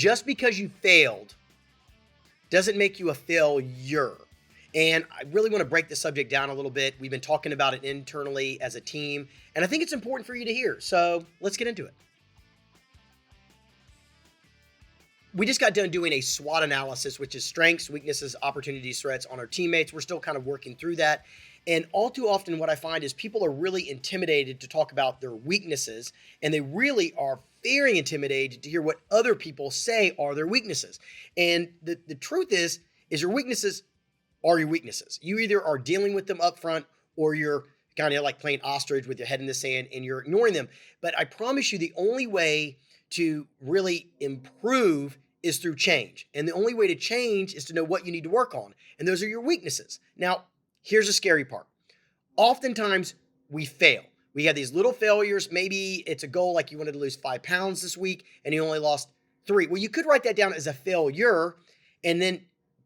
Just because you failed doesn't make you a failure. And I really want to break the subject down a little bit. We've been talking about it internally as a team, and I think it's important for you to hear. So let's get into it. We just got done doing a SWOT analysis, which is strengths, weaknesses, opportunities, threats on our teammates. We're still kind of working through that. And all too often what I find is people are really intimidated to talk about their weaknesses, and they really are very intimidated to hear what other people say are their weaknesses. And the truth is your weaknesses are your weaknesses. You either are dealing with them up front or you're kind of like playing ostrich with your head in the sand and you're ignoring them. But I promise you the only way to really improve is through change. And the only way to change is to know what you need to work on. And those are your weaknesses. Now, here's the scary part. Oftentimes we fail. We have these little failures. Maybe it's a goal like you wanted to lose 5 pounds this week and you only lost 3. Well, you could write that down as a failure. And then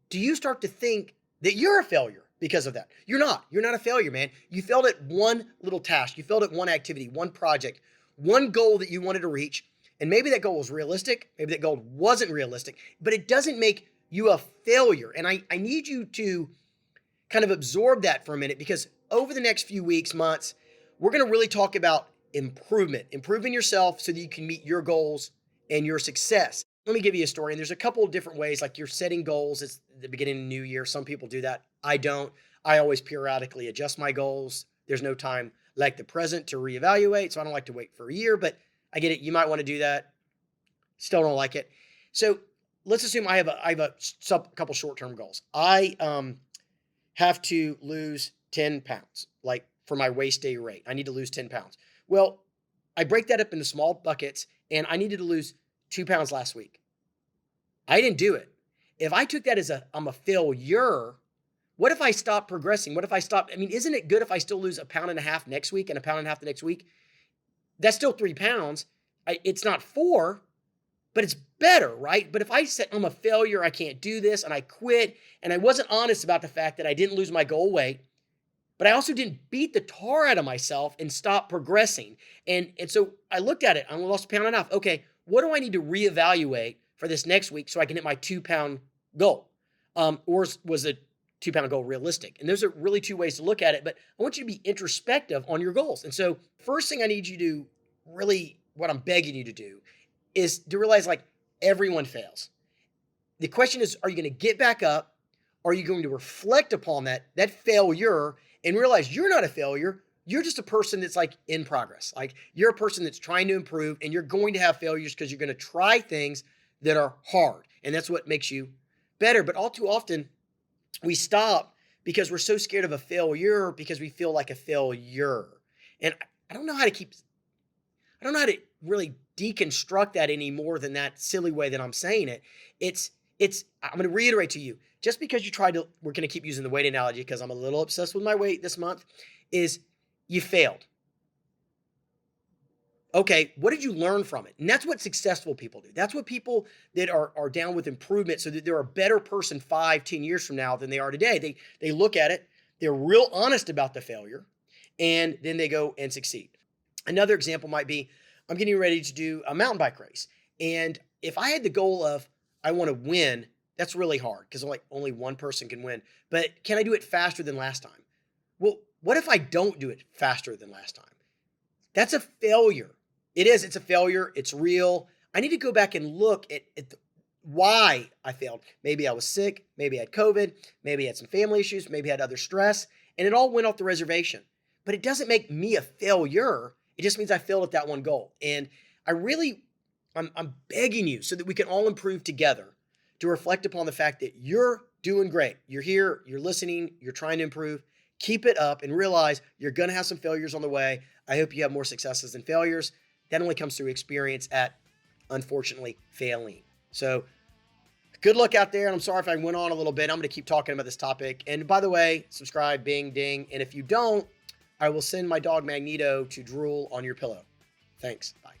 do you start to think that you're a failure because of that? You're not. You're not a failure, man. You failed at one little task. You failed at one activity, one project, one goal that you wanted to reach. And maybe that goal was realistic. Maybe that goal wasn't realistic, but it doesn't make you a failure. And I need you to kind of absorb that for a minute, because over the next few weeks, months, we're going to really talk about improving yourself so that you can meet your goals and your success. Let me give you a story. And there's a couple of different ways, like you're setting goals. It's the beginning of the new year. Some people do that. I don't. I always periodically adjust my goals. There's no time like the present to reevaluate. So I don't like to wait for a year, but I get it. You might want to do that. Still don't like it. So let's assume I have a couple short-term goals. I have to lose 10 pounds, like for my waist day rate. I need to lose 10 pounds. Well, I break that up into small buckets, and I needed to lose 2 pounds last week. I didn't do it. If I took that as I'm a failure, what if I stop progressing? What if I stop? I mean, isn't it good if I still lose 1.5 pounds next week and 1.5 pounds the next week? That's still 3 pounds. It's not 4, but it's better, right? But if I said I'm a failure, I can't do this, and I quit, and I wasn't honest about the fact that I didn't lose my goal weight, but I also didn't beat the tar out of myself and stop progressing. And so I looked at it. I lost 1.5 pounds. Okay, what do I need to reevaluate for this next week so I can hit my 2-pound goal? Or was the 2-pound goal realistic? And those are really 2 ways to look at it, but I want you to be introspective on your goals. And so first thing I need you to really, what I'm begging you to do is to realize, like, everyone fails. The question is, are you going to get back up? Are you going to reflect upon that failure and realize you're not a failure? You're just a person that's like in progress. Like, you're a person that's trying to improve, and you're going to have failures because you're going to try things that are hard. And that's what makes you better. But all too often we stop because we're so scared of a failure because we feel like a failure. And I don't know how to really deconstruct that any more than that silly way that I'm saying it. I'm going to reiterate to you, just because we're going to keep using the weight analogy because I'm a little obsessed with my weight this month, is you failed. Okay, what did you learn from it? And that's what successful people do. That's what people that are down with improvement, so that they're a better person 5-10 years from now than they are today. They look at it, they're real honest about the failure, and then they go and succeed. Another example might be, I'm getting ready to do a mountain bike race. And if I had the goal of, I want to win, that's really hard because only one person can win. But can I do it faster than last time? Well, what if I don't do it faster than last time? That's a failure. It is. It's a failure. It's real. I need to go back and look at why I failed. Maybe I was sick. Maybe I had COVID. Maybe I had some family issues. Maybe I had other stress. And it all went off the reservation. But it doesn't make me a failure. It just means I failed at that one goal. And I'm begging you so that we can all improve together to reflect upon the fact that you're doing great. You're here, you're listening, you're trying to improve. Keep it up and realize you're going to have some failures on the way. I hope you have more successes than failures. That only comes through experience at, unfortunately, failing. So good luck out there. And I'm sorry if I went on a little bit. I'm going to keep talking about this topic. And by the way, subscribe, bing, ding. And if you don't, I will send my dog Magneto to drool on your pillow. Thanks. Bye.